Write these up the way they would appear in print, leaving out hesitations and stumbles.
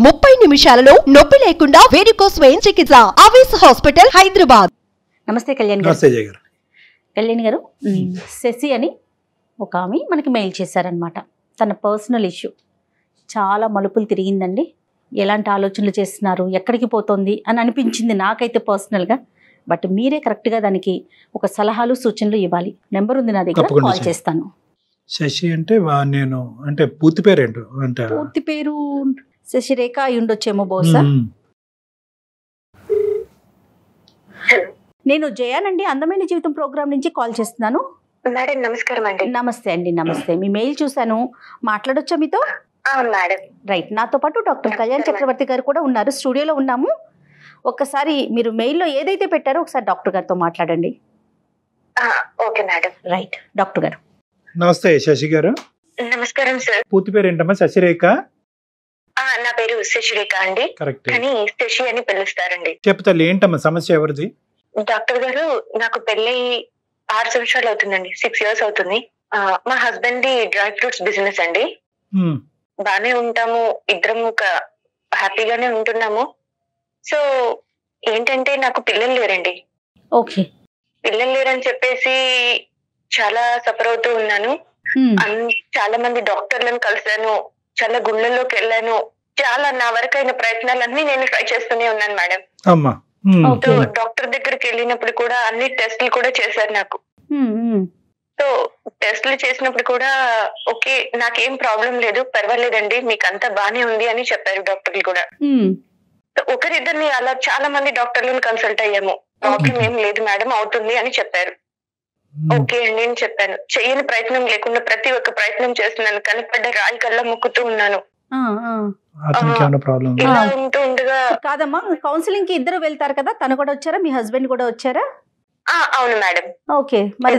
30 నిమిషాలలో నొప్పి లేకుండా వేడికోస్ వెయిన్ చికిత్స. ఆవేశ హాస్పిటల్, హైదరాబాద్. నమస్తే కళ్యాణ్ గారు. కళ్యాణ్ గారు, శశి అని ఒక ఆమె మనకి మెయిల్ చేశారనమాట. తన పర్సనల్ ఇష్యూ చాలా మలుపులు తిరిగిందండి. ఎలాంటి ఆలోచనలు చేస్తున్నారు, ఎక్కడికి పోతుంది అని అనిపించింది నాకైతే పర్సనల్గా. బట్ మీరే కరెక్ట్గా దానికి ఒక సలహాలు సూచనలు ఇవ్వాలి. నెంబర్ ఉంది నా దగ్గర, కాల్ చేస్తాను. శశి అంటే నేను అంటే పూర్తి పేరు ఏంటో అంటే పూర్తి పేరు శశిరేఖ అయి ఉండొచ్చేమో బహుశా. నేను జయానండి, అందమైన జీవితం ప్రోగ్రామ్ నుంచి కాల్ చేస్తున్నాను. మేడం నమస్కారం అండి. నమస్తే అండి. నమస్తే. మీ మెయిల్ చూసాను, మాట్లాడొచ్చా మీతో? Madam right. నాతో పాటు డాక్టర్ కళ్యాణ్ చక్రవర్తి గారు కూడా ఉన్నారు, స్టూడియోలో ఉన్నాము. ఒక్కసారి మీరు మెయిల్లో ఏదైతే పెట్టారో ఒకసారి డాక్టర్ గారితో మాట్లాడండి. Okay madam. రైట్ డాక్టర్ గారు. నమస్తే శశి గారు. నమస్కారం సార్. పూర్తి పేరు ఏంటమ్మా? శశిరేఖ. నా పేరు శశిరేఖ అండి, కానీ శశి అని పిలుస్తారండి. చెప్తాను ఏంటమ్మా సమస్య, ఎవరిది? డాక్టర్ గారు, నాకు పెళ్ళై 6 సంవత్సరాలు అవుతుందండి, 6 years అవుతుంది. మా husband the dry fruits business అండి. బానే ఉంటాము, ఇద్దరం హ్యాపీగానే ఉంటున్నాము. సో ఏంటంటే నాకు పిల్లలు లేరండి. ఓకే. పిల్లలు లేరని చెప్పేసి చాలా సఫర్ అవుతూ ఉన్నాను. చాలా మంది డాక్టర్లను కలిసాను, చాలా గుళ్ళల్లోకి వెళ్ళాను, చాలా నా వరకైన ప్రయత్నాలన్నీ నేను ట్రై చేస్తూనే ఉన్నాను మేడం. డాక్టర్ దగ్గరికి వెళ్ళినప్పుడు కూడా అన్ని టెస్టులు కూడా చేశారు నాకు. సో టెస్టులు చేసినప్పుడు కూడా ఓకే, నాకేం ప్రాబ్లం లేదు, పర్వాలేదండి, మీకు అంతా బానే ఉంది అని చెప్పారు డాక్టర్లు కూడా. ఒకరిద్దరిని అలా చాలా మంది డాక్టర్లను కన్సల్ట్ అయ్యాము. ప్రాబ్లం ఏం లేదు మేడం, అవుతుంది అని చెప్పారు. ఓకే అండి అని చెప్పాను. చెయ్యని ప్రయత్నం లేకుండా ప్రతి ఒక్క ప్రయత్నం చేస్తున్నాను, కనపడ్డ రాయి కల్లా మొక్కుతూ ఉన్నాను. ఇలా ఉంటూ ఉండగా కాదమ్మా, కౌన్సిలింగ్ కి ఇద్దరు వెళ్తారు కదా, తను కూడా వచ్చారా, మీ హస్బెండ్ కూడా వచ్చారా? అవును మేడం. ఓకే. మరి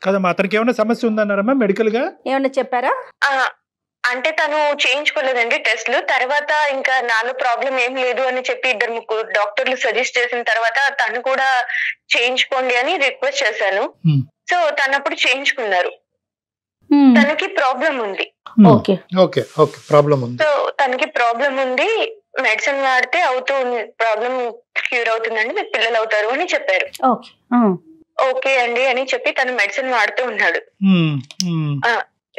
కదమ్మా, అతనికి ఏమైనా సమస్య ఉందన్నారమ్మా మెడికల్ గా? ఏమన్నా చెప్పారా? అంటే తను చేయించుకోలేదండి టెస్ట్లు. తర్వాత ఇంకా నాలో ప్రాబ్లం ఏం లేదు అని చెప్పి 2-3 డాక్టర్లు సజెస్ట్ చేసిన తర్వాత తను కూడా చేయించుకోండి అని రిక్వెస్ట్ చేశాను. సో తనప్పుడు చేయించుకున్నారు. తనకి ప్రాబ్లం ఉంది. సో తనకి ప్రాబ్లం ఉంది, మెడిసిన్ వాడితే ప్రాబ్లం క్యూర్ అవుతుందండి, మీకు పిల్లలు అవుతారు అని చెప్పారు. ఓకే అండి అని చెప్పి తను మెడిసిన్ వాడుతూ ఉన్నాడు.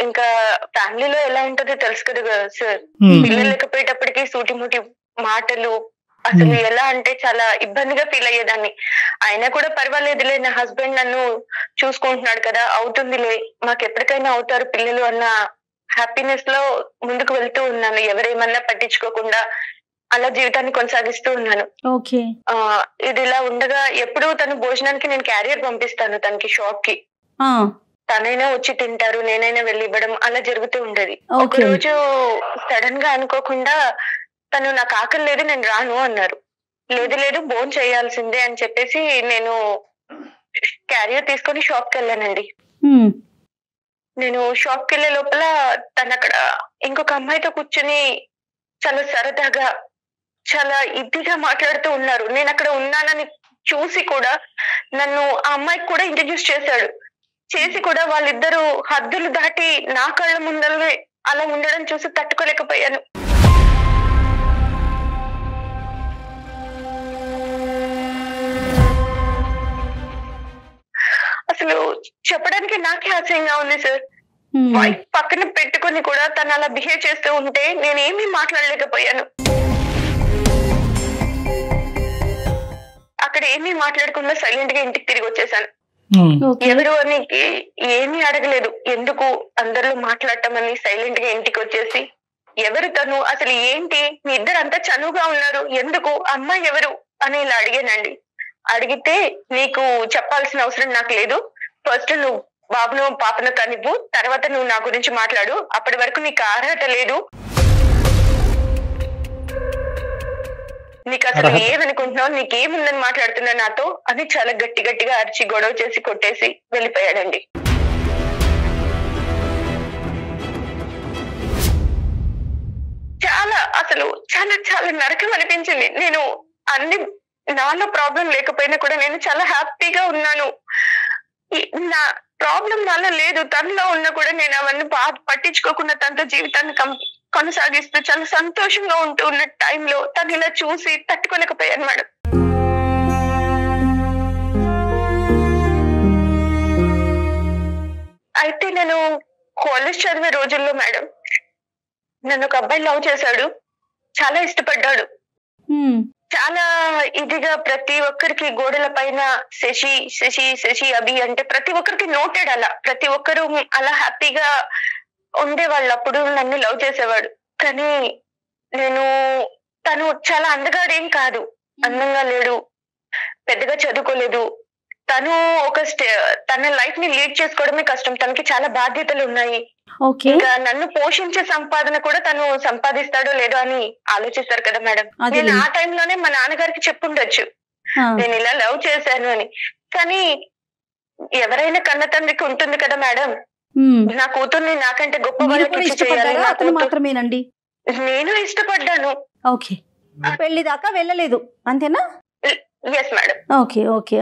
ఇంకా ఫ్యామిలీలో ఎలా ఉంటుందో తెలుసు కదా సార్. పిల్లలు లేకపోయేటప్పటికి సూటిముటి మాటలు, అసలు ఎలా అంటే చాలా ఇబ్బందిగా ఫీల్ అయ్యేదాన్ని. అయినా కూడా పర్వాలేదులే, నా హస్బెండ్ నన్ను చూసుకుంటున్నాడు కదా, అవుతుందిలే, మాకు ఎప్పటికైనా అవుతారు పిల్లలు అన్న హ్యాపీనెస్ లో ముందుకు వెళ్తూ ఉన్నాను. ఎవరేమన్నా పట్టించుకోకుండా అలా జీవితాన్ని కొనసాగిస్తూ ఉన్నాను. ఇది ఇలా ఉండగా ఎప్పుడు తను భోజనానికి నేను క్యారియర్ పంపిస్తాను తనకి, షాప్ కి. తనైనా వచ్చి తింటారు, నేనైనా వెళ్ళి ఇవ్వడం, అలా జరుగుతూ ఉండేది. ఒక రోజు సడన్ గా అనుకోకుండా తను నాకు ఆకలి లేదు, నేను రాను అన్నారు. లేదు భోజనం చేయాల్సిందే అని చెప్పేసి నేను క్యారియర్ తీసుకొని షాప్ కి వెళ్ళానండి. నేను షాప్ కి వెళ్ళే లోపల తను అక్కడ ఇంకొక అమ్మాయితో కూర్చుని చాలా సరదాగా చాలా ఇదిగా మాట్లాడుతూ ఉన్నారు. నేను అక్కడ ఉన్నానని చూసి కూడా నన్ను ఆ అమ్మాయికి కూడా ఇంట్రడ్యూస్ చేసి కూడా వాళ్ళిద్దరూ హద్దులు దాటి నా కళ్ళ ముందరనే అలా ఉండడం చూసి తట్టుకోలేకపోయాను. అసలు చెప్పడానికి నాకే ఆశ్చర్యంగా ఉంది సార్. వైఫ్ పక్కన పెట్టుకుని కూడా తను అలా బిహేవ్ చేస్తూ ఉంటే నేనేమీ మాట్లాడలేకపోయాను. అక్కడ ఏమీ మాట్లాడకుండా సైలెంట్ గా ఇంటికి తిరిగి వచ్చేసాను. ఎవరు అని ఏమీ అడగలేదు, ఎందుకు అందరిలో మాట్లాడటం అని సైలెంట్ గా ఇంటికి వచ్చేసి, ఎవరు తను, అసలు ఏంటి, మీ ఇద్దరు అంతా చనువుగా ఉన్నారు, ఎందుకు, అమ్మాయి ఎవరు అని ఇలా అడిగానండి. అడిగితే నీకు చెప్పాల్సిన అవసరం నాకు లేదు, ఫస్ట్ నువ్వు బాబును పాపను కనివ్వు, తర్వాత నువ్వు నా గురించి మాట్లాడు, అప్పటి వరకు నీకు అర్హత లేదు, నీకు అసలు ఏమనుకుంటున్నావు, నీకేముందని మాట్లాడుతున్నా నాతో అని చాలా గట్టిగా అరిచి గొడవ చేసి కొట్టేసి వెళ్ళిపోయాడండి. అసలు చాలా చాలా నరకం అనిపించింది. నేను అన్ని నాలో ప్రాబ్లం లేకపోయినా కూడా నేను చాలా హ్యాపీగా ఉన్నాను. నా ప్రాబ్లం నాలో లేదు, తనలో ఉన్నా కూడా నేను అవన్నీ పట్టించుకోకుండా తనతో జీవితాన్ని కొనసాగిస్తూ చాలా సంతోషంగా ఉంటూ ఉన్న టైంలో తను ఇలా చూసి తట్టుకోలేకపోయాను మేడం. అయితే నేను కాలేజ్ చదివే రోజుల్లో మేడం నన్ను ఒక అబ్బాయి లవ్ చేశాడు, చాలా ఇష్టపడ్డాడు. చాలా ఇదిగా ప్రతి ఒక్కరికి గోడల పైన శశి శశి శశి అభి అంటే ప్రతి ఒక్కరికి నోటెడ్, అలా ప్రతి ఒక్కరు అలా హ్యాపీగా ఉండేవాళ్ళు. అప్పుడు నన్ను లవ్ చేసేవాడు. కానీ తను చాలా అందగాడేం కాదు, అందంగా లేడు, పెద్దగా చదువుకోలేదు. తను తన లైఫ్ ని లీడ్ చేసుకోవడమే కష్టం. తనకి చాలా బాధ్యతలు ఉన్నాయి. ఇంకా నన్ను పోషించే సంపాదన కూడా తను సంపాదిస్తాడో లేదో అని ఆలోచిస్తారు కదా మేడం. నేను ఆ టైంలోనే మా నాన్నగారికి చెప్పుండొచ్చు నేను ఇలా లవ్ చేశాను అని. కానీ ఎవరైనా కన్న తండ్రికి ఉంటుంది కదా మేడం, నా కూతుర్ని నాకంటే గొప్ప వాళ్ళకి మాత్రమేనండి. నేను ఇష్టపడ్డాను. ఓకే, పెళ్లి దాకా వెళ్ళలేదు అంతేనా? Yes madam. Okay okay.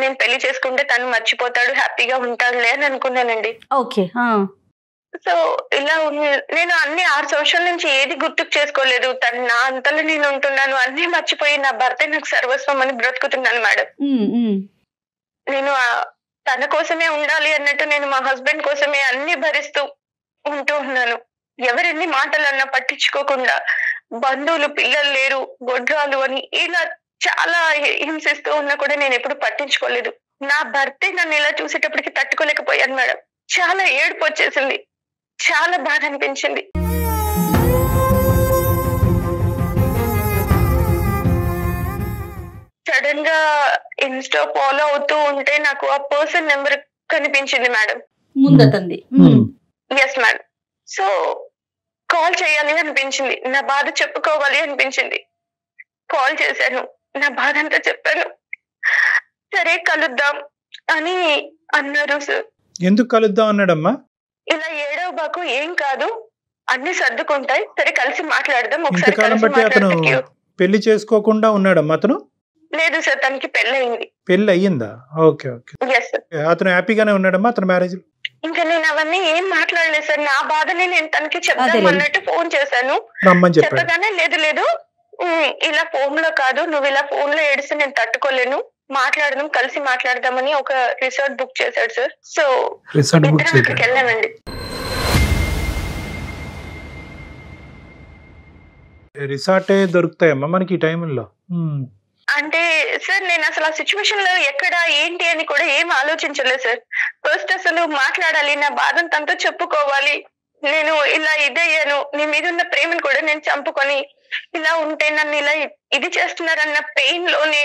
నేను పెళ్లి చేసుకుంటే తను మర్చిపోతాడు, హ్యాపీగా ఉంటాడులే అని అనుకున్నానండి. ఓకే. సో ఇలా నేను అన్ని 6 సంవత్సరాల నుంచి ఏది గుర్తుకు చేసుకోలేదు. తను నా అంతలో నేను ఉంటున్నాను, అన్ని మర్చిపోయి నా భర్త నాకు సర్వస్వం అని బ్రతుకుతున్నాను మేడం. నేను తన కోసమే ఉండాలి అన్నట్టు నేను మా హస్బెండ్ కోసమే అన్ని భరిస్తూ ఉంటూ ఉన్నాను. ఎవరెన్ని మాటలు అన్నా పట్టించుకోకుండా, బంధువులు పిల్లలు లేరు, గొడ్రాలు అని ఇలా చాలా హింసిస్తూ ఉన్నా కూడా నేను ఎప్పుడు పట్టించుకోలేదు. నా భర్తే నన్ను ఇలా చూసేటప్పటికి తట్టుకోలేకపోయాను మేడం. చాలా ఏడుపు వచ్చేసింది, చాలా బాధ అనిపించింది. సడన్ గా ఇన్స్టా ఫాలో అవుతూ ఉంటే నాకు ఆ పర్సన్ నెంబర్ కనిపించింది మేడం, ముందతంది. Yes madam. సో కాల్ చేయాలి అనిపించింది, నా బాధ చెప్పుకోవాలి అనిపించింది. కాల్ చేశాను, నా బాధ అంతా చెప్పాను. సరే కలుద్దాం అని అన్నారు సార్. ఎందుకు కలుద్దాం అన్నాడమ్మా? ఇలా ఏడవ బాకు, ఏం కాదు, అన్ని సర్దుకుంటాయి, సరే కలిసి మాట్లాడదాం ఒకసారి. ఇంతకాలం బట్టి అతను పెళ్లి చేసుకోకుండా ఉన్నాడమ్మా అతను? లేదు సార్, తనకి పెళ్లి అయింది. పెళ్లి అయ్యిందా? Okay okay. Yes sir. అతను హ్యాపీగానే ఉన్నాడమ్మా అతను మ్యారేజ్? ఇంకా నేను అవన్నీ ఏం మాట్లాడలేదు సార్. నా బాధని నేను తనకి చెప్దాం అన్నట్టు ఫోన్ చేశాను. చెప్పగానే లేదు లేదు ఇలా ఫోన్ లో కాదు, నువ్వు ఇలా ఫోన్ లో ఏడిస్తే నేను తట్టుకోలేను, మాట్లాడదాం, కలిసి మాట్లాడదామని ఒక రిసార్ట్ బుక్ చేశాడు సార్. సో అక్కడికి వెళ్ళామండి. రిసార్టే దొరుకుతాయమ్మా మనకి ఈ టైంలో? అంటే సార్ నేను అసలు ఆ సిచ్యువేషన్ లో ఎక్కడ ఏంటి అని కూడా ఏం ఆలోచించలేదు సార్. ఫస్ట్ అసలు మాట్లాడాలి, నా బాధను తనతో చెప్పుకోవాలి. నేను ఇలా ఇదయ్యాను, నీ మీద ఉన్న ప్రేమను కూడా నేను చంపుకొని ఇలా ఉంటే నన్ను ఇలా ఇది చేస్తున్నారన్న పెయిన్ లోనే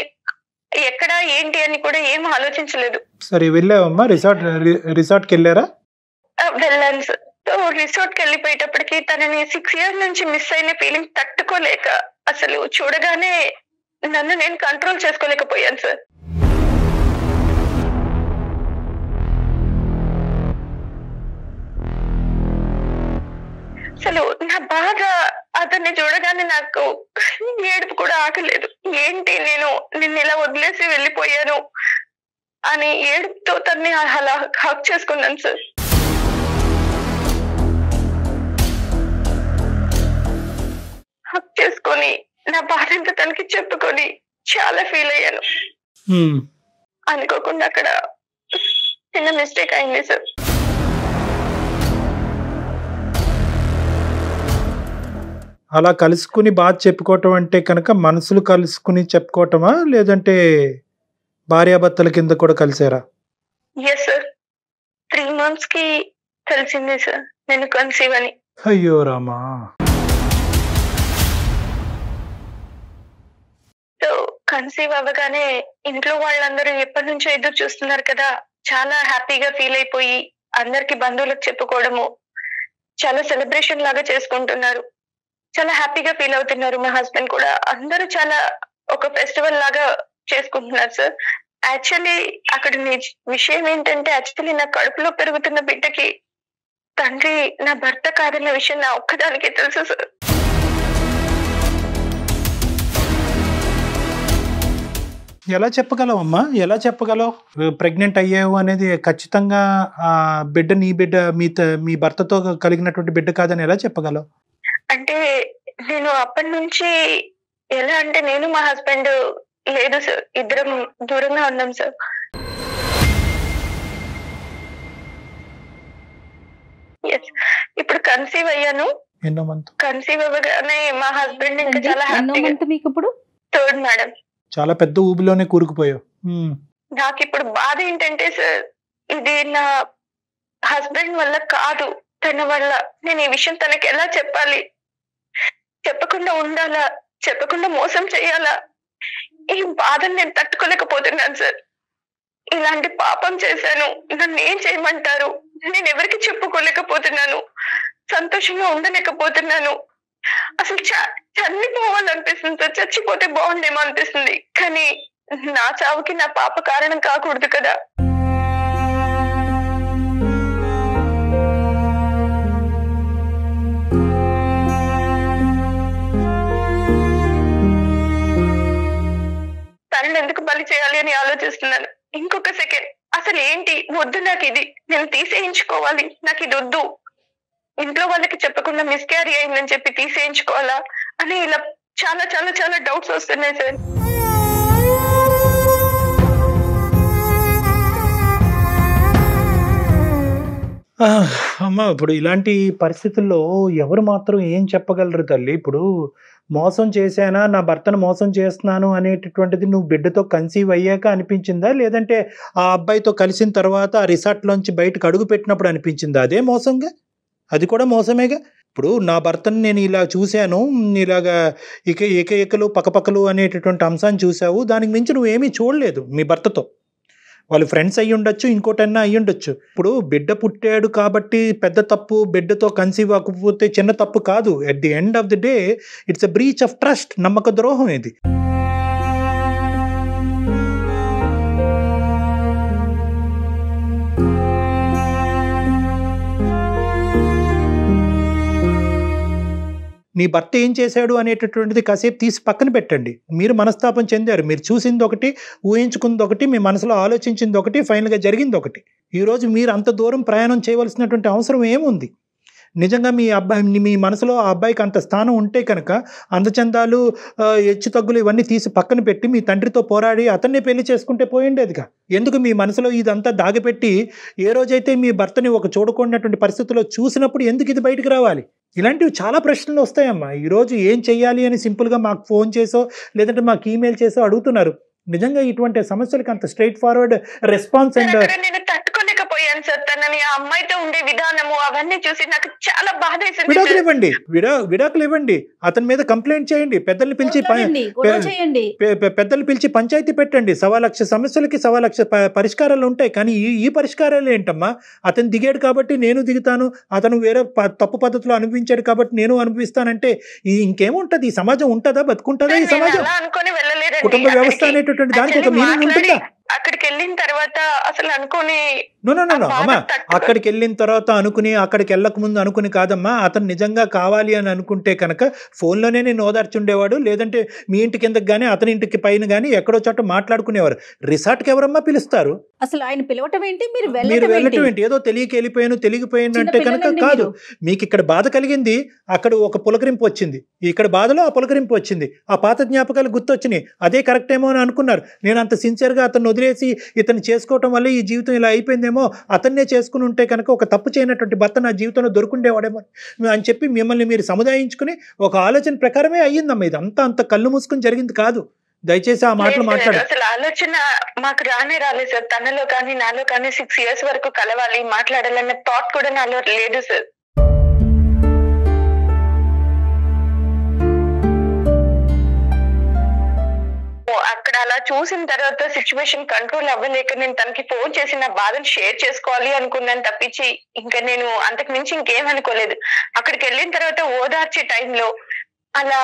ఎక్కడ ఏంటి అని కూడా ఏం ఆలోచించలేదు. సరే వెళ్ళావమ్మా రిసార్ట్ కి వెళ్ళారా? వెళ్ళాను సార్. సో రిసార్ట్ కి వెళ్ళిపోయేటప్పటికి తనని 6 years నుంచి మిస్ అయిన ఫీలింగ్ తట్టుకోలేక అసలు చూడగానే నన్ను నేను కంట్రోల్ చేసుకోలేకపోయాను సార్. అసలు నా బాధ అతన్ని చూడగానే నాకు ఏడుపు కూడా ఆగలేదు. ఏంటి నేను నిన్ను ఇలా వదిలేసి వెళ్ళిపోయాను అని ఏడుపుతో తన్ని అలా హక్ చేసుకున్నాను సార్. హక్ చేసుకొని నా బాధ అంతా తనకి చెప్పుకొని చాలా ఫీల్ అయ్యాను. అనుకోకుండా అక్కడ చిన్న మిస్టేక్ అయింది సార్. అలా కలుసుకుని బాధ చెప్పుకోవటం అంటే కనుక మనసులు కలుసుకుని చెప్పుకోవటమా, లేదంటే భార్యాభర్తల కింద కూడా కలిసారా? ఎస్ సార్, 3 months కి తెలిసింది సార్ నేను కన్సీవ్ అని. అయ్యో రామా. సో కన్సీవ్ అవ్వగానే ఇంట్లో వాళ్ళందరూ ఎప్పటి నుంచో ఎదురు చూస్తున్నారు కదా, చాలా హ్యాపీగా ఫీల్ అయిపోయి అందరికి బంధువులకు చెప్పుకోవడము, చాలా సెలబ్రేషన్ లాగా చేసుకుంటున్నారు, చాలా హ్యాపీగా ఫీల్ అవుతున్నారు. మా హస్బెండ్ కూడా అందరూ చాలా ఒక ఫెస్టివల్ లాగా చేసుకుంటున్నారు సార్. యాక్చువల్లీ అక్కడ విషయం ఏంటంటే, యాక్చువల్లీ నా కడుపులో పెరుగుతున్న బిడ్డకి తండ్రి నా భర్త కాదన్న విషయం నా ఒక్కదానికే తెలుసు సార్. ఎలా చెప్పగలవు అమ్మా, ఎలా చెప్పగలవు ప్రెగ్నెంట్ అయ్యావు అనేది? ఖచ్చితంగా ఆ బిడ్డ నీ బిడ్డ మీ భర్తతో కలిగినటువంటి బిడ్డ కాదని ఎలా చెప్పగలవు? అంటే నేను అప్పటి నుంచి ఎలా అంటే నేను మా హస్బెండ్ లేదు సార్, ఇద్దరం దూరంగా ఉన్నాం సార్. ఇప్పుడు కన్సీవ్ అయ్యాను. కన్సీవ్ అవ్వగానే మా హస్బెండ్ ఇంకా చాలా మీకు ఇప్పుడు 3rd మేడం. చాలా పెద్ద ఊబిలోనే కూరుకుపోయావు. నాకు ఇప్పుడు బాధ ఏంటంటే సార్, ఇది నా హస్బెండ్ వల్ల కాదు, తన వల్ల. నేను ఈ విషయం తనకి ఎలా చెప్పాలి? చెప్పకుండా ఉండాలా? చెప్పకుండా మోసం చేయాలా? ఈ బాధను నేను తట్టుకోలేకపోతున్నాను సార్. ఇలాంటి పాపం చేశాను, నన్ను ఏం చేయమంటారు? నేను ఎవరికి చెప్పుకోలేకపోతున్నాను, సంతోషంగా ఉండలేకపోతున్నాను. అసలు చనిపోవాలనిపిస్తుంది సార్, చచ్చిపోతే బాగుండేమో అనిపిస్తుంది. కానీ నా చావుకి నా పాప కారణం కాకూడదు కదా. తనని ఎందుకు బలి చేయాలి అని ఆలోచిస్తున్నాను. ఇంకొక సెకండ్ అసలు ఏంటి వద్దు, నాకు ఇది నేను తీసేయించుకోవాలి, నాకు ఇది వద్దు, ఇంట్లో వాళ్ళకి చెప్పకుండా మిస్క్యారీ అయిందని చెప్పి తీసేయించుకోవాలా అని ఇలా చాలా చాలా చాలా డౌట్స్ వస్తున్నాయి సార్. అమ్మ, ఇప్పుడు ఇలాంటి పరిస్థితుల్లో ఎవరు మాత్రం ఏం చెప్పగలరు తల్లి? ఇప్పుడు మోసం చేశానా, నా భర్తను మోసం చేస్తున్నాను అనేటటువంటిది నువ్వు బిడ్డతో కన్సీవ్ అయ్యాక అనిపించిందా, లేదంటే ఆ అబ్బాయితో కలిసిన తర్వాత ఆ రిసార్ట్లోంచి బయటకు అడుగు పెట్టినప్పుడు అనిపించిందా? అదే మోసంగా, అది కూడా మోసమేగా. ఇప్పుడు నా భర్తను నేను ఇలా చూశాను, ఇలాగా ఏకలు పక్కపక్కలు అనేటటువంటి అంశాన్ని చూసావు, దానికి మించి నువ్వేమీ చూడలేదు మీ భర్తతో. వాళ్ళు ఫ్రెండ్స్ అయ్యి ఉండొచ్చు, ఇంకోటన్నా అయ్యి ఉండొచ్చు. ఇప్పుడు బిడ్డ పుట్టాడు కాబట్టి పెద్ద తప్పు, బిడ్డతో కన్సీవ్ అవ్వకపోతే చిన్న తప్పు కాదు. At the end of the day it's a breach of trust, నమ్మక ద్రోహం ఇది. నీ భర్త ఏం చేశాడు అనేటటువంటిది కాసేపు తీసి పక్కన పెట్టండి. మీరు మనస్తాపం చెందారు, మీరు చూసింది ఒకటి, ఊహించుకుంది ఒకటి, మీ మనసులో ఆలోచించింది ఒకటి, ఫైనల్గా జరిగింది ఒకటి. ఈరోజు మీరు అంత దూరం ప్రయాణం చేయవలసినటువంటి అవసరం ఏముంది? నిజంగా మీ మనసులో ఆ అబ్బాయికి అంత స్థానం ఉంటే కనుక అందచందాలు, హెచ్చు తగ్గులు ఇవన్నీ తీసి పక్కన పెట్టి మీ తండ్రితో పోరాడి అతన్నే పెళ్లి చేసుకుంటే పోయిండేదిగా. ఎందుకు మీ మనసులో ఇదంతా దాగిపెట్టి ఏ రోజైతే మీ భర్తని ఒక చూడకూడనటువంటి పరిస్థితుల్లో చూసినప్పుడు ఎందుకు ఇది బయటకు రావాలి? ఇలాంటివి చాలా ప్రశ్నలు వస్తాయమ్మా. ఈరోజు ఏం చెయ్యాలి అని సింపుల్గా మాకు ఫోన్ చేసో లేదంటే మాకు ఈమెయిల్ చేసో అడుగుతున్నారు. నిజంగా ఇటువంటి సమస్యలకు అంత స్ట్రైట్ ఫార్వర్డ్ రెస్పాన్స్ అండ్ నేను తట్టుకోలేకపోయాను సార్. తనని ఆ అమ్మాయితో ఉండే విధానము అవన్నీ చూసి నాకు చాలా బాధ వేసింది. విడాకులు ఇవ్వండి, అతని మీద కంప్లైంట్ చేయండి, పెద్దల్ని పిలిచి పంచాయతీ పెట్టండి. 1,00,000 సమస్యలకి 1,00,000 పరిష్కారాలు ఉంటాయి. కానీ ఈ పరిష్కారాలు ఏంటమ్మా? అతను దిగాడు కాబట్టి నేను దిగుతాను, అతను వేరే తప్పు పద్ధతిలో అనుభవించాడు కాబట్టి నేను అనుభవిస్తానంటే ఇంకేముంటది? ఈ సమాజం ఉంటుందా? బతుకుంటుందా ఈ సమాజం? కుటుంబ వ్యవస్థ అనేటటువంటి దానికి ఒక మీనింగ్ ఉంటుందా? అక్కడికి వెళ్ళిన తర్వాత అసలు అనుకుని అమ్మా, అక్కడికి వెళ్ళిన తర్వాత అనుకుని, అక్కడికి వెళ్ళక ముందు అనుకుని కాదమ్మా. అతను నిజంగా కావాలి అని అనుకుంటే కనుక ఫోన్లోనే నేను ఓదార్చుండేవాడు, లేదంటే మీ ఇంటి కిందకి కానీ అతని ఇంటికి పైన కానీ ఎక్కడో చోట మాట్లాడుకునేవారు. రిసార్ట్కి ఎవరమ్మా పిలుస్తారు? అసలు ఆయన పిలవటం ఏంటి, మీరు వెళ్ళటం ఏంటి? ఏదో తెలియకపోయాను అంటే కనుక కాదు. మీకు ఇక్కడ బాధ కలిగింది, అక్కడ ఒక పులకరింపు వచ్చింది, ఇక్కడ బాధలో ఆ పులకరింపు వచ్చింది, ఆ పాత జ్ఞాపకాలు గుర్తొచ్చినాయి, అదే కరెక్ట్ ఏమో అని అనుకున్నారు. నేను అంత సిన్సియర్గా అతను వదిలేసి ఇతను చేసుకోవటం వల్ల ఈ జీవితం ఇలా అయిపోయిందేమో, అతన్నే చేసుకుని ఉంటే కనుక ఒక తప్పు చేయనటువంటి భర్త నా జీవితంలో దొరుకుండేవాడేమో అని చెప్పి మిమ్మల్ని మీరు సముదాయించుకుని ఒక ఆలోచన ప్రకారమే అయ్యిందమ్మా. ఇది అంత కళ్ళు మూసుకుని జరిగింది కాదు. దయచేసి ఆ మాటలు మాట్లాడారు. అసలు ఆలోచన మాకు రాలేదు సార్. తనలో కానీ నాలో కానీ 6 years వరకు కలవాలి, మాట్లాడాలన్న థాట్ కూడా నాలో లేదు సార్. అక్కడ అలా చూసిన తర్వాత సిచ్యువేషన్ కంట్రోల్ అవ్వలేక నేను తనకి ఫోన్ చేసి నా బాధను షేర్ చేసుకోవాలి అనుకున్నాను తప్పించి ఇంకా నేను అంతకు మించి ఇంకేం అనుకోలేదు. అక్కడికి వెళ్ళిన తర్వాత ఓదార్చే టైంలో అలా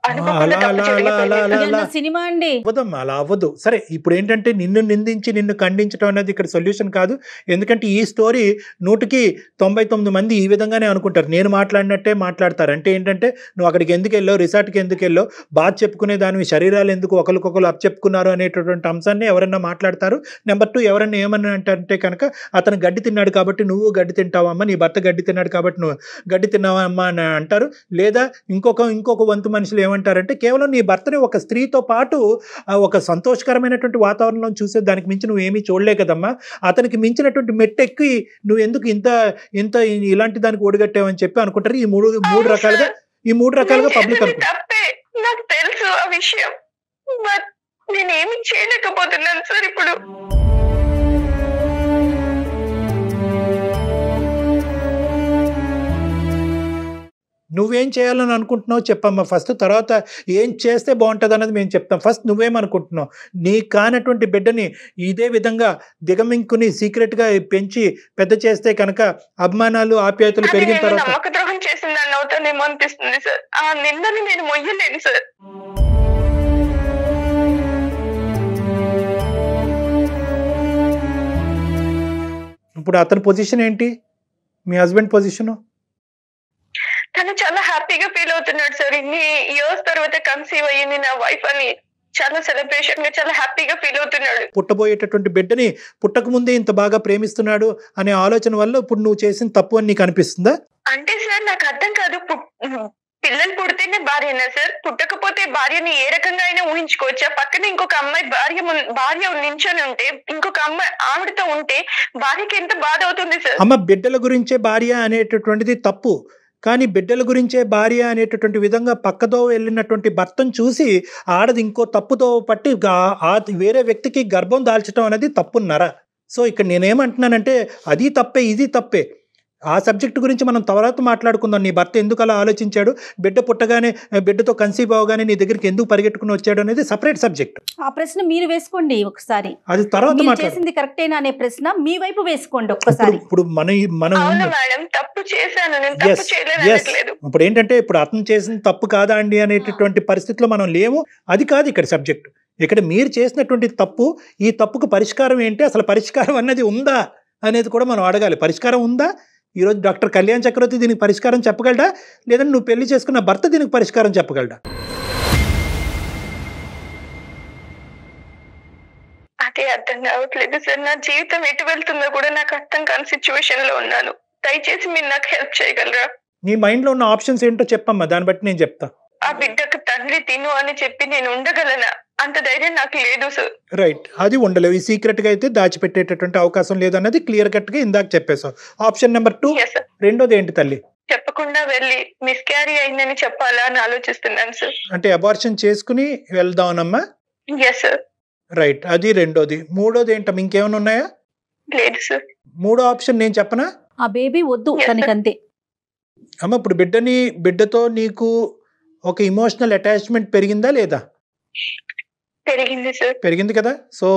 అనుకోకుండా అలా తప్పు అలా అలా జరిగిపోయింది అలా సార్. అలా ఇదన్నా సినిమా అండి. అవ్వదమ్మా, అలా అవ్వదు. సరే, ఇప్పుడు ఏంటంటే నిన్ను నిందించి నిన్ను ఖండించడం అనేది ఇక్కడ సొల్యూషన్ కాదు. ఎందుకంటే ఈ స్టోరీ 199 మంది ఈ విధంగానే అనుకుంటారు. నేను మాట్లాడినట్టే మాట్లాడతారు. అంటే ఏంటంటే నువ్వు అక్కడికి ఎందుకు వెళ్ళావు, రిసార్ట్కి ఎందుకు వెళ్ళావు, బాధ చెప్పుకునే దానివి శరీరాలు ఎందుకు ఒకరికొకరు అప్పచెప్పుకున్నారు అనేటటువంటి అంశాన్ని ఎవరన్నా మాట్లాడతారు. నెంబర్ 2, ఎవరన్నా ఏమన్నా అంటే కనుక అతను గడ్డి తిన్నాడు కాబట్టి నువ్వు గడ్డి తింటావమ్మా, నీ భర్త గడ్డి తిన్నాడు కాబట్టి నువ్వు గడ్డి తిన్నావమ్మా అని అంటారు. లేదా ఇంకొక వంతు మనుషులు ఏమంటారంటే కేవలం నీ భర్తని ఒక స్త్రీతో పాటు ఒక సంతోషకరమైనటువంటి వాతావరణంలో చూసే దానికి మించి నువ్వు ఏమీ చూడలే కదమ్మా, అతనికి మించినటువంటి మెట్టెక్కి నువ్వు ఎందుకు ఇంత ఇలాంటి దానికి ఒడిగట్టావని చెప్పి అనుకుంటారు. ఈ మూడు రకాలుగా నేను పబ్లిక్ చేసింది తప్పే, నాకు తెలుసు ఆ విషయం. బట్ నేనేమి చేయలేకపోతున్నాను సార్ ఇప్పుడు. నువ్వేం చేయాలని అనుకుంటున్నావు చెప్పమ్మా ఫస్ట్, తర్వాత ఏం చేస్తే బాగుంటుంది అన్నది మేము చెప్తాం. ఫస్ట్ నువ్వేమనుకుంటున్నావు? నీ కానటువంటి బిడ్డని ఇదే విధంగా దిగమింకుని సీక్రెట్గా పెంచి పెద్ద చేస్తే కనుక అభిమానాలు ఆప్యాయతలు పెరిగిన తర్వాత నమ్మక ద్రోహం చేసిందని అవుతానేమో అనిపిస్తుంది సార్. ఆ నిందని నేను మొయ్యలేను సార్. ఇప్పుడు అతని పొజిషన్ ఏంటి, మీ హస్బెండ్ పొజిషను? తను చాలా హ్యాపీగా ఫీల్ అవుతున్నాడు సార్. ఇన్ని ఇయర్స్ తర్వాత కన్సీవ్ అయ్యింది నా వైఫ్ అని చాలా సెలబ్రేషన్ గా చాలా హ్యాపీగా ఫీల్ అవుతున్నాడు. పుట్టబోయేటటువంటి బిడ్డని పుట్టక ముందే ఇంత బాగా ప్రేమిస్తున్నాడు అనే ఆలోచన వల్ల ఇప్పుడు నువ్వు చేసిన తప్పు అని నీకు అనిపిస్తుందా? అంటే సార్ నాకు అర్థం కాదు, పిల్లలు పుడితేనే భార్యనా సార్? పుట్టకపోతే భార్యని ఏ రకంగా అయినా ఊహించుకోవచ్చా? పక్కన ఇంకొక అమ్మాయి భార్య నించొని ఉంటే ఇంకొక అమ్మాయి ఆవిడతో ఉంటే భార్యకి ఎంత బాధ అవుతుంది సార్? అమ్మ, బిడ్డల గురించే భార్య అనేటటువంటిది తప్పు. కానీ బిడ్డల గురించే భార్య అనేటటువంటి విధంగా పక్కదో వెళ్ళినటువంటి భర్తను చూసి ఆడది ఇంకో తప్పుతో పట్టి వేరే వ్యక్తికి గర్భం దాల్చడం అనేది తప్పున్నారా? సో ఇక్కడ నేనేమంటున్నానంటే అది తప్పే, ఇది తప్పే. ఆ సబ్జెక్ట్ గురించి మనం తర్వాత మాట్లాడుకుందాం. నీ భర్త ఎందుకు అలా ఆలోచించాడు, బిడ్డ పుట్టగానే బిడ్డతో కన్సీవ్ అవగానే నీ దగ్గరికి ఎందుకు పరిగెట్టుకుని వచ్చాడు అనేది సపరేట్ సబ్జెక్ట్. ఆ ప్రశ్న మీరు వేసుకోండి ఒకసారి, అది తర్వాత చేసింది కరెక్టేనా అనే ప్రశ్న మీ వైపు వేసుకోండి ఒక్కసారి. ఇప్పుడు మనం మేడం తప్పు చేశాను, నేను తప్పు చేయలేదు. ఇప్పుడు ఏంటంటే ఇప్పుడు అతను చేసిన తప్పు కాదా అండి అనేటటువంటి పరిస్థితిలో మనం లేము. అది కాదు ఇక్కడ సబ్జెక్ట్. ఇక్కడ మీరు చేసినటువంటి తప్పు, ఈ తప్పుకు పరిష్కారం ఏంటి, అసలు పరిష్కారం అన్నది ఉందా అనేది కూడా మనం అడగాలి. పరిష్కారం ఉందా? ఈరోజు డాక్టర్ కళ్యాణ్ చక్రవర్తి దీనికి పరిష్కారం చెప్పగలడా, లేదంటే నువ్వు పెళ్లి చేసుకున్న భర్త దీనికి పరిష్కారం చెప్పగలడా? అదే అర్థం కావట్లేదు సార్. నా జీవితం ఎటు వెళ్తుందో కూడా నాకు అర్థం కాని సిచ్యువేషన్ లో ఉన్నాను. దయచేసి మీరు నాకు హెల్ప్ చేయగలరా? నీ మైండ్ లో ఉన్న ఆప్షన్స్ ఏంటో చెప్పమ్మా, దాన్ని బట్టి నేను చెప్తా. ఆ బిడ్డకు తండ్రి తిను అని చెప్పి నేను ఉండగలనా? అంత ధైర్యం నాకు లేదు సార్. రైట్, అది ఉండలేవు. ఈ సీక్రెట్ గా అయితే దాచిపెట్టేటటువంటి అవకాశం లేదన్నది క్లియర్ కట్ గా ఇందాక చెప్పేశావు. Option number 2. రెండోది ఏంటి తల్లి? చెప్పకుండా వెళ్ళి మిస్క్యారీ అయిందని చెప్పాలా అని ఆలోచిస్తున్నాను సార్. అంటే అబార్షన్ చేసుకుని వెళ్దామనమ్మా? Yes sir. రైట్, అది రెండోది. మూడోది ఏంటమ్మా, ఇంకేమైనా ఉన్నాయా? లేదు సార్. మూడో ఆప్షన్ నేను చెప్పనా? ఆ బేబీ వద్దు తనకంతే. అమ్మ, ఇప్పుడు బిడ్డతో నీకు ఒక ఇమోషనల్ అటాచ్మెంట్ పెరిగిందా లేదా? పెరిగింది సార్. పెరిగింది కదా. సో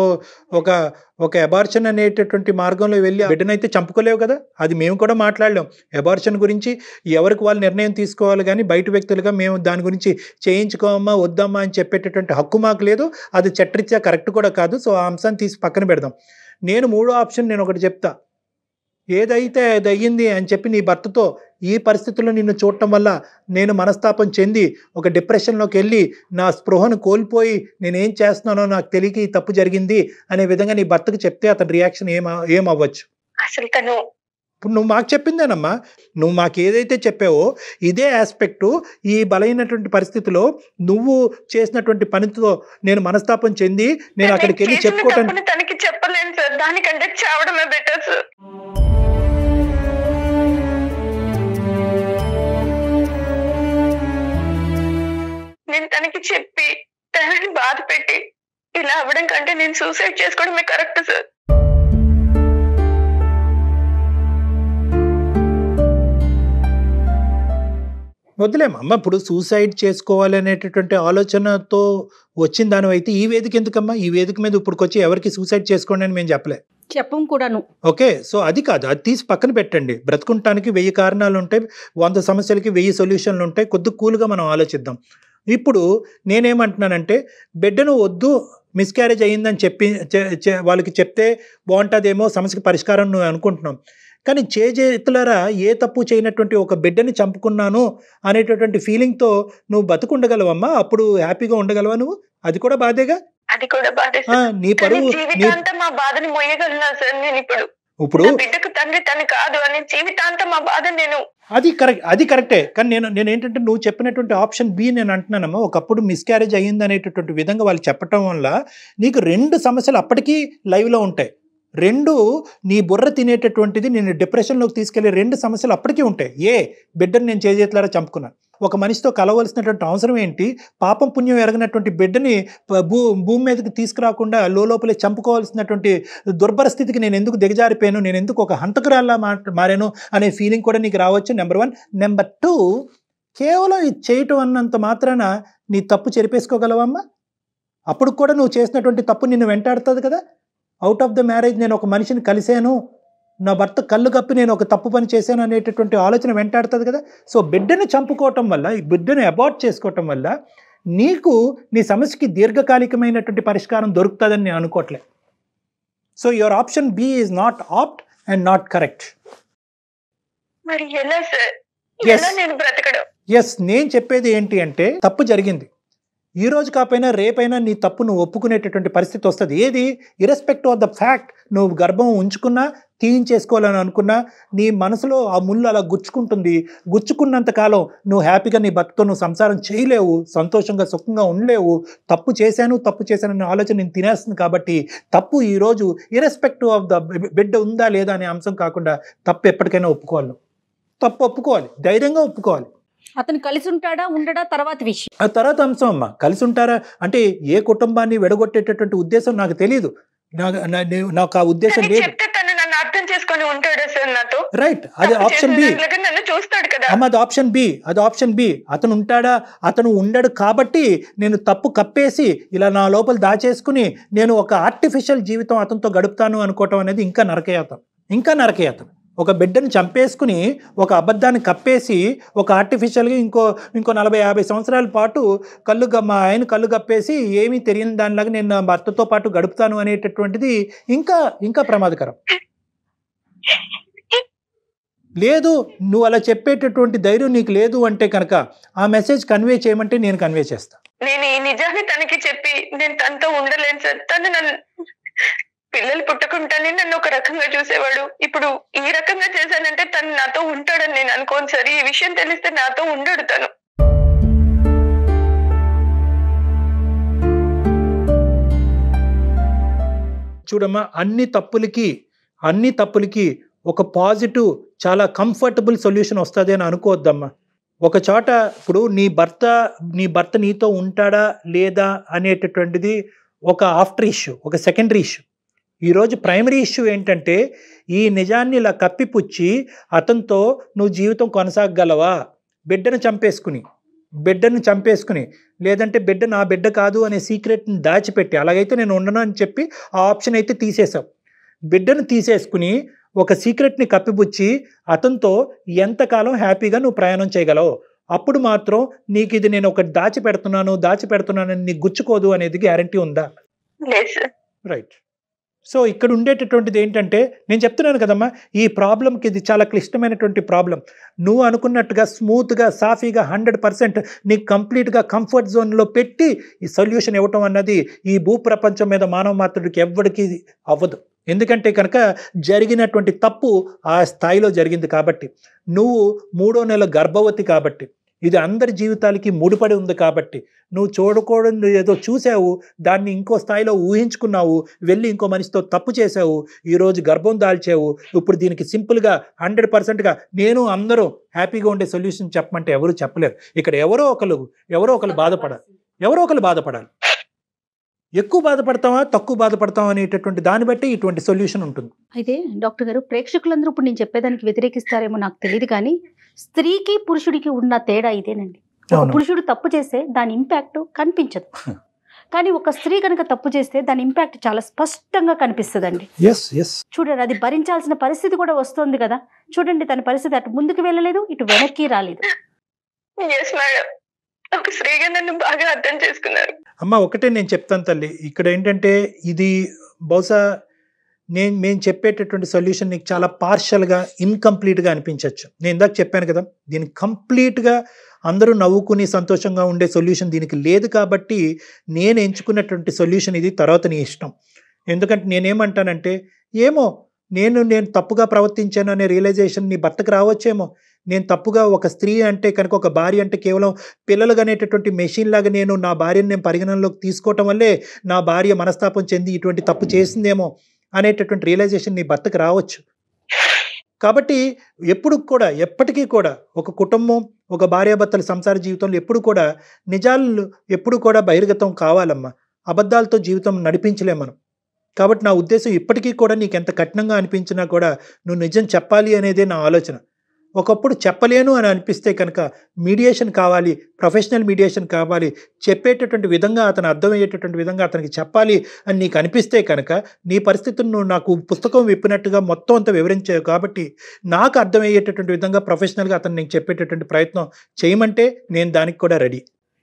ఒక అబార్షన్ అనేటటువంటి మార్గంలో వెళ్ళి బిడ్డనైతే చంపుకోలేవు కదా. అది మేము కూడా మాట్లాడలేం. అబార్షన్ గురించి ఎవరికి వాళ్ళు నిర్ణయం తీసుకోవాలి, కానీ బయట వ్యక్తులుగా మేము దాని గురించి చేయించుకోమా వద్దమ్మా అని చెప్పేటటువంటి హక్కు మాకు లేదు. అది చట్టరీత్యా కరెక్ట్ కూడా కాదు. సో ఆ అంశాన్ని తీసి పక్కన పెడదాం. నేను మూడో ఆప్షన్ నేను ఒకటి చెప్తా. ఏదైతే అది అయ్యింది అని చెప్పి నీ భర్తతో ఈ పరిస్థితుల్లో నిన్ను చూడటం వల్ల నేను మనస్తాపం చెంది ఒక డిప్రెషన్లోకి వెళ్ళి నా స్పృహను కోల్పోయి నేనేం చేస్తున్నానో నాకు తెలియక ఈ తప్పు జరిగింది అనే విధంగా నీ భర్తకు చెప్తే అతని రియాక్షన్ ఏమవ్వచ్చు? అసలు తను ఇప్పుడు నువ్వు మాకు చెప్పిందేనమ్మా, నువ్వు మాకు ఏదైతే చెప్పావో ఇదే ఆస్పెక్టు ఈ బలైనటువంటి పరిస్థితిలో నువ్వు చేసినటువంటి పనితో నేను మనస్తాపం చెంది నేను అక్కడికి వెళ్ళి చెప్పుకోవటానికి తనకి చెప్పలేను సార్. దానికంటే చావడమే బెటర్ సార్. నేను తనకి చెప్పి తనని బాధ పెట్టి ఇలా అవ్వడం కంటే నేను సూసైడ్ చేసుకోవడమే కరెక్ట్ సార్. వద్దులేమమ్మా, ఇప్పుడు సూసైడ్ చేసుకోవాలి అనేటటువంటి ఆలోచనతో వచ్చిన దానివైతే ఈ వేదిక ఎందుకమ్మా? ఈ వేదిక మీద ఇప్పుడుకొచ్చి ఎవరికి సూసైడ్ చేసుకోండి అని మేము చెప్పలే. చెప్పం కూడాను. ఓకే, సో అది కాదు, అది తీసి పక్కన పెట్టండి. బ్రతుకుంటానికి 1000 కారణాలు ఉంటాయి, 100 సమస్యలకి 1000 సొల్యూషన్లు ఉంటాయి. కొద్ది కూల్గా మనం ఆలోచిద్దాం. ఇప్పుడు నేనేమంటున్నానంటే, బిడ్డను వద్దు మిస్క్యారేజ్ అయ్యిందని చెప్పి వాళ్ళకి చెప్తే బాగుంటుందేమో, సమస్యకి పరిష్కారం నువ్వు అనుకుంటున్నాం. కానీ చేతులారా ఏ తప్పు చేయనటువంటి ఒక బిడ్డని చంపుకున్నాను అనేటటువంటి ఫీలింగ్తో నువ్వు బతుకుండగలవమ్మా? అప్పుడు హ్యాపీగా ఉండగలవా నువ్వు? అది కూడా బాధేగా. అది కూడా బాధ నీ పరువు జీవితాంతం మా బాధని మొయ్యగలనా సార్ నేను? ఇప్పుడు బిడ్డకు తండ్రి తను కాదు అని జీవితాంతం మా బాధ నేను. అది కరెక్టే. కానీ నేను ఏంటంటే, నువ్వు చెప్పినటువంటి ఆప్షన్ బి నేను అంటున్నానమ్మా. ఒకప్పుడు మిస్క్యారేజ్ అయ్యింది అనేటటువంటి విధంగా వాళ్ళు చెప్పటం వల్ల నీకు 2 సమస్యలు అప్పటికీ లైవ్లో ఉంటాయి. 2 నీ బుర్ర తినేటటువంటిది నేను డిప్రెషన్లోకి తీసుకెళ్లే 2 సమస్యలు అప్పటికీ ఉంటాయి. బిడ్డను నేను చేతులారా చంపుకున్నాను. ఒక మనిషితో కలవలసినటువంటి అవసరం ఏంటి? పాపం పుణ్యం ఎరగినటువంటి బిడ్డని భూమి మీదకి తీసుకురాకుండా లోపలే చంపుకోవాల్సినటువంటి దుర్భర స్థితికి నేను ఎందుకు దిగజారిపోయాను, నేను ఎందుకు ఒక హంతకురాల్లా మారాను అనే ఫీలింగ్ కూడా నీకు రావచ్చు. నెంబర్ 1. నెంబర్ 2, కేవలం ఇది చేయటం అన్నంత మాత్రాన నీ తప్పు చెరిపేసుకోగలవమ్మా? అప్పుడు కూడా నువ్వు చేసినటువంటి తప్పు నిన్ను వెంటాడుతుంది కదా. అవుట్ ఆఫ్ ద మ్యారేజ్ నేను ఒక మనిషిని కలిశాను, నా భర్త కళ్ళు కప్పి నేను ఒక తప్పు పని చేశాను అనేటటువంటి ఆలోచన వెంటాడుతుంది కదా. సో బిడ్డని చంపుకోవటం వల్ల, ఈ బిడ్డని అబార్ట్ చేసుకోవటం వల్ల నీకు నీ సమస్యకి దీర్ఘకాలికమైనటువంటి పరిష్కారం దొరుకుతుందని నేను అనుకోవట్లే. So your option B is not apt and not correct. మరి ఎలా సార్? ఎలా నేను బ్రతకడం? నేను చెప్పేది ఏంటి అంటే, తప్పు జరిగింది. ఈ రోజు కాకపోయినా రేపైనా నీ తప్పు నువ్వు ఒప్పుకునేటటువంటి పరిస్థితి వస్తుంది. ఏది? ఇర్రెస్పెక్టివ్ ఆఫ్ ద ఫ్యాక్ట్, నువ్వు గర్భం ఉంచుకున్నా తీయించేసుకోవాలని అనుకున్నా నీ మనసులో ఆ ముళ్ళు అలా గుచ్చుకుంటుంది. గుచ్చుకున్నంత కాలం నువ్వు హ్యాపీగా నీ భర్తతో నువ్వు సంసారం చేయలేవు, సంతోషంగా సుఖంగా ఉండలేవు. తప్పు చేశాను అనే ఆలోచన నేను తినేస్తుంది. కాబట్టి తప్పు ఈరోజు ఇర్రెస్పెక్టివ్ ఆఫ్ ద బిడ్డ ఉందా లేదా అనే అంశం కాకుండా తప్పు ఎప్పటికైనా ఒప్పుకోవాలి. తప్పు ఒప్పుకోవాలి, ధైర్యంగా ఒప్పుకోవాలి. అతను కలిసి ఉంటాడా ఉండడా తర్వాత విషయం, ఆ తర్వాత అంశం అమ్మా. కలిసి ఉంటారా అంటే ఏ కుటుంబాన్ని విడగొట్టేటటువంటి ఉద్దేశం నాకు తెలియదు, నాకు ఆ ఉద్దేశం లేదు. అర్థం చేసుకొని ఉంటాడా సార్ నాతో? రైట్, అది ఆప్షన్ బి. నన్ను చూస్తాడు కదా అమ్మ, అది ఆప్షన్ బి. అతను ఉంటాడా? అతను ఉండడు కాబట్టి నేను తప్పు కప్పేసి ఇలా నా లోపల దాచేసుకుని నేను ఒక ఆర్టిఫిషియల్ జీవితం అతనితో గడుపుతాను అనుకోవటం అనేది ఇంకా నరకయాతన. ఒక బిడ్డను చంపేసుకుని ఒక అబద్ధాన్ని కప్పేసి ఒక ఆర్టిఫిషియల్గా ఇంకో 40-50 సంవత్సరాల పాటు మా ఆయన కళ్ళు కప్పేసి ఏమీ తెలియని దానిలాగా నేను నా భర్తతో పాటు గడుపుతాను అనేటటువంటిది ఇంకా ప్రమాదకరం. లేదు, నువ్వు అలా చెప్పేటటువంటి ధైర్యం నీకు లేదు అంటే కనుక ఆ మెసేజ్ కన్వే చేయమంటే నేను కన్వే చేస్తాను. నేను ఈ నిజాన్ని తనకి చెప్పి నేను తనతో ఉండలేను సార్. తను నన్ను పిల్లలు పుట్టకుండానే నన్ను ఒక రకంగా చూసేవాడు. ఇప్పుడు ఈ రకంగా చేశానంటే తను నాతో ఉంటాడని నేను అనుకోను సార్. ఈ విషయం తెలిస్తే నాతో ఉండడు తను. చూడమ్మా, అన్ని తప్పులకి ఒక పాజిటివ్, చాలా కంఫర్టబుల్ సొల్యూషన్ వస్తుంది అని అనుకోవద్దమ్మా. ఒక చోట ఇప్పుడు నీ భర్త నీతో ఉంటాడా లేదా అనేటటువంటిది ఒక ఆఫ్టర్ ఇష్యూ, ఒక సెకండరీ ఇష్యూ. ఈరోజు ప్రైమరీ ఇష్యూ ఏంటంటే, ఈ నిజాన్ని ఇలా కప్పిపుచ్చి అతనితో నువ్వు జీవితం కొనసాగగలవా? బిడ్డను చంపేసుకుని లేదంటే బిడ్డ నా బిడ్డ కాదు అనే సీక్రెట్ని దాచిపెట్టి, అలాగైతే నేను ఉండను అని చెప్పి ఆ ఆప్షన్ అయితే తీసేసావు. బిడ్డను తీసేసుకుని ఒక సీక్రెట్ని కప్పిపుచ్చి అతనితో ఎంతకాలం హ్యాపీగా నువ్వు ప్రయాణం చేయగలవు? అప్పుడు మాత్రం నీకు ఇది నేను ఒకటి దాచిపెడుతున్నానని నీకు గుచ్చుకోదు అనేది గ్యారంటీ ఉందా? రైట్. సో ఇక్కడ ఉండేటటువంటిది ఏంటంటే, నేను చెప్తున్నాను కదమ్మా, ఈ ప్రాబ్లంకి ఇది చాలా క్లిష్టమైనటువంటి ప్రాబ్లం. నువ్వు అనుకున్నట్టుగా స్మూత్గా సాఫీగా 100% నీకు కంప్లీట్గా కంఫర్ట్ జోన్లో పెట్టి ఈ సొల్యూషన్ ఇవ్వటం అన్నది ఈ భూప్రపంచం మీద మానవ మాత్రుడికి ఎవ్వడికి అవ్వదు. ఎందుకంటే కనుక జరిగినటువంటి తప్పు ఆ స్థాయిలో జరిగింది కాబట్టి, నువ్వు 3వ నెల గర్భవతి కాబట్టి, ఇది అందరి జీవితాలకి ముడిపడి ఉంది కాబట్టి, నువ్వు చూడకూడదు ఏదో చూసావు, దాన్ని ఇంకో స్థాయిలో ఊహించుకున్నావు, వెళ్ళి ఇంకో మనిషితో తప్పు చేసావు, ఈరోజు గర్భం దాల్చావు. ఇప్పుడు దీనికి సింపుల్గా 100%గా నేను అందరూ హ్యాపీగా ఉండే సొల్యూషన్ చెప్పమంటే ఎవరు చెప్పలేరు. ఇక్కడ ఎవరో ఒకరు బాధపడాలి. ఎక్కువ బాధపడతావా తక్కువ బాధపడతావా అనేటటువంటి దాన్ని బట్టి ఇటువంటి సొల్యూషన్ ఉంటుంది. అయితే డాక్టర్ గారు, ప్రేక్షకులందరూ ఇప్పుడు నేను చెప్పేదానికి వ్యతిరేకిస్తారేమో నాకు తెలియదు, కానీ స్త్రీకి పురుషుడికి ఉన్న తేడా ఇదేనండి. పురుషుడు తప్పు చేస్తే దాని ఇంపాక్ట్ కనిపించదు, కానీ ఒక స్త్రీ కనుక తప్పు చేస్తే దాని ఇంపాక్ట్ చాలా స్పష్టంగా కనిపిస్తుందండి. చూడండి, అది భరించాల్సిన పరిస్థితి కూడా వస్తుంది కదా. చూడండి, తన పరిస్థితి అటు ముందుకు వెళ్ళలేదు, ఇటు వెనక్కి రాలేదు. ఒక స్త్రీగా నన్ను బాగా అర్థం చేసుకున్నారు. అమ్మ ఒకటే నేను చెప్తాను తల్లి, ఇక్కడ ఏంటంటే ఇది బహుశా మేము చెప్పేటటువంటి సొల్యూషన్ నీకు చాలా పార్షల్గా ఇన్కంప్లీట్గా అనిపించవచ్చు. నేను ఇందాక చెప్పాను కదా, దీనికి కంప్లీట్గా అందరూ నవ్వుకుని సంతోషంగా ఉండే సొల్యూషన్ దీనికి లేదు. కాబట్టి నేను ఎంచుకున్నటువంటి సొల్యూషన్ ఇది. తర్వాత నీ ఇష్టం. ఎందుకంటే నేనేమంటానంటే, ఏమో నేను తప్పుగా ప్రవర్తించాను అనే రియలైజేషన్ నీ భర్తకు రావచ్చేమో. నేను తప్పుగా, ఒక స్త్రీ అంటే కనుక, ఒక భార్య అంటే కేవలం పిల్లలు అనేటటువంటి మెషిన్ లాగా నేను నా భార్యను నేను పరిగణనలోకి తీసుకోవటం వల్లే నా భార్య మనస్తాపం చెంది ఇటువంటి తప్పు చేసిందేమో అనేటటువంటి రియలైజేషన్ నీ భర్తకు రావచ్చు. కాబట్టి ఎప్పటికీ కూడా ఒక కుటుంబం, ఒక భార్యాభర్తల సంసార జీవితంలో ఎప్పుడు కూడా నిజాలు ఎప్పుడు కూడా బహిర్గతం కావాలమ్మా. అబద్ధాలతో జీవితం నడిపించలేం మనం. కాబట్టి నా ఉద్దేశం ఇప్పటికీ కూడా నీకు ఎంత కఠినంగా అనిపించినా కూడా నువ్వు నిజం చెప్పాలి అనేదే నా ఆలోచన. ఒకప్పుడు చెప్పలేను అని అనిపిస్తే కనుక మీడియేషన్ కావాలి, ప్రొఫెషనల్ మీడియేషన్ కావాలి. చెప్పేటటువంటి విధంగా, అతను అర్థమయ్యేటటువంటి విధంగా అతనికి చెప్పాలి అని నీకు అనిపిస్తే కనుక నీ పరిస్థితులను నువ్వు నాకు పుస్తకం విప్పినట్టుగా మొత్తం అంతా వివరించావు. కాబట్టి నాకు అర్థమయ్యేటటువంటి విధంగా ప్రొఫెషనల్గా అతను నీకు చెప్పేటటువంటి ప్రయత్నం చేయమంటే నేను దానికి కూడా రెడీ.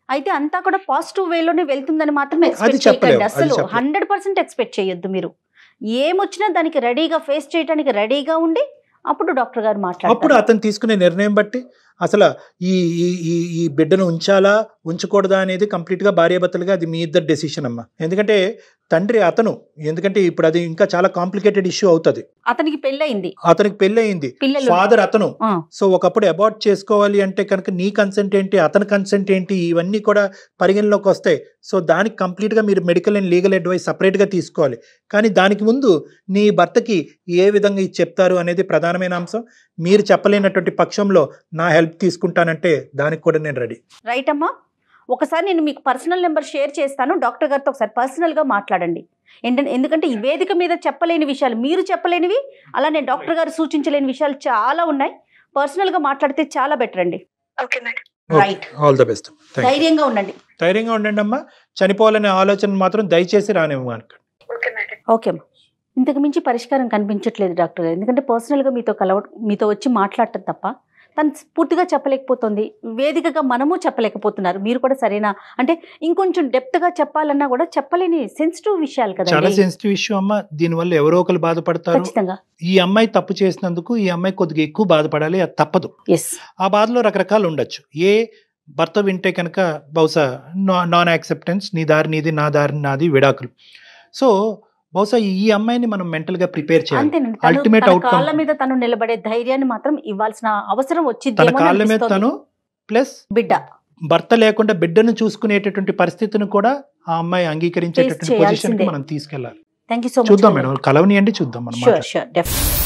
అయితే అంతా కూడా పాజిటివ్ వేలోనే వెళ్తుందని మాత్రం ఎక్స్పెక్ట్ చేయకండి. అసలు 100% ఎక్స్పెక్ట్ చేయొద్దు. మీరు ఏమొచ్చినా దానికి రెడీగా ఫేస్ చేయడానికి రెడీగా ఉండి అప్పుడు డాక్టర్ గారు మాట్లాడారు. అప్పుడు అతను తీసుకునే నిర్ణయం బట్టి అసలు ఈ బిడ్డను ఉంచాలా ఉంచకూడదా అనేది కంప్లీట్గా భార్యాభర్తలుగా అది మీ ఇద్దరు డెసిషన్ అమ్మా. ఎందుకంటే తండ్రి అతను, ఎందుకంటే ఇప్పుడు అది ఇంకా చాలా కాంప్లికేటెడ్ ఇష్యూ అవుతుంది. అతనికి పెళ్ళయింది, ఫాదర్ అతను. సో ఒకప్పుడు అబార్ట్ చేసుకోవాలి అంటే కనుక నీ కన్సెంట్ ఏంటి, అతని కన్సెంట్ ఏంటి, ఇవన్నీ కూడా పరిగణలోకి వస్తాయి. సో దానికి కంప్లీట్గా మీరు మెడికల్ అండ్ లీగల్ అడ్వైస్ సపరేట్గా తీసుకోవాలి. కానీ దానికి ముందు నీ భర్తకి ఏ విధంగా ఇది చెప్తారు అనేది ప్రధానమైన అంశం. మీరు చెప్పలేనటువంటి పక్షంలో నా హెల్ప్ తీసుకుంటానంటే దానికి కూడా నేను రెడీ. రైట్ అమ్మా. ఒకసారి నేను మీకు పర్సనల్ నెంబర్ షేర్ చేస్తాను. డాక్టర్ గారితో ఒకసారి పర్సనల్గా మాట్లాడండి. ఎందుకంటే ఈ వేదిక మీద చెప్పలేని విషయాలు, మీరు చెప్పలేనివి, అలానే డాక్టర్ గారు సూచించలేని విషయాలు చాలా ఉన్నాయి. పర్సనల్గా మాట్లాడితే చాలా బెటర్ అండి. Right, all the best. ధైర్యంగా ఉండండి అమ్మా. చనిపోవాలనే ఆలోచన మాత్రం దయచేసి రానివ్వ. ఓకే అమ్మా. ఇంతకు మించి పరిష్కారం కనిపించట్లేదు డాక్టర్ గారు. ఎందుకంటే పర్సనల్గా మీతో వచ్చి మాట్లాడటం తప్ప తను పూర్తిగా చెప్పలేకపోతుంది. వేదికగా మనము చెప్పలేకపోతున్నారు. మీరు కూడా సరేనా అంటే ఇంకొంచెం డెప్త్గా చెప్పాలన్నా కూడా చెప్పలేని సెన్సిటివ్ విషయాలు కదా. చాలా సెన్సిటివ్ ఇష్యూ అమ్మ. దీనివల్ల ఎవరో ఒకరు బాధపడతారు. ఖచ్చితంగా ఈ అమ్మాయి తప్పు చేసినందుకు ఈ అమ్మాయి కొద్దిగా ఎక్కువ బాధపడాలి, అది తప్పదు. ఆ బాధలో రకరకాలు ఉండొచ్చు. ఏ భర్త వింటే కనుక బహుశా నాన్ యాక్సెప్టెన్స్, నీ దారి నీది, నా దారి నాది, విడాకులు. సో బహుశా ఈ అమ్మాయిని మనం మెంటల్ గా ప్రిపేర్ చేయాలి. అల్టిమేట్ అవుట్కమ్, కాళ్ళ మీద తను నిలబడే ధైర్యాన్ని మాత్రం ఇవ్వాల్సిన అవసరం వచ్చింది. తన కాళ్ళ మీద తను ప్లస్ బిడ్డ, భర్త లేకుండా బిడ్డను చూసుకునేటటువంటి పరిస్థితిని కూడా ఆ అమ్మాయి అంగీకరించేటటువంటి పొజిషన్ కి మనం తీసుకెళ్ళాలి. Thank you so much. చూద్దాం మేడం, కలవనియండి, చూద్దాం మనం. Sure, definitely.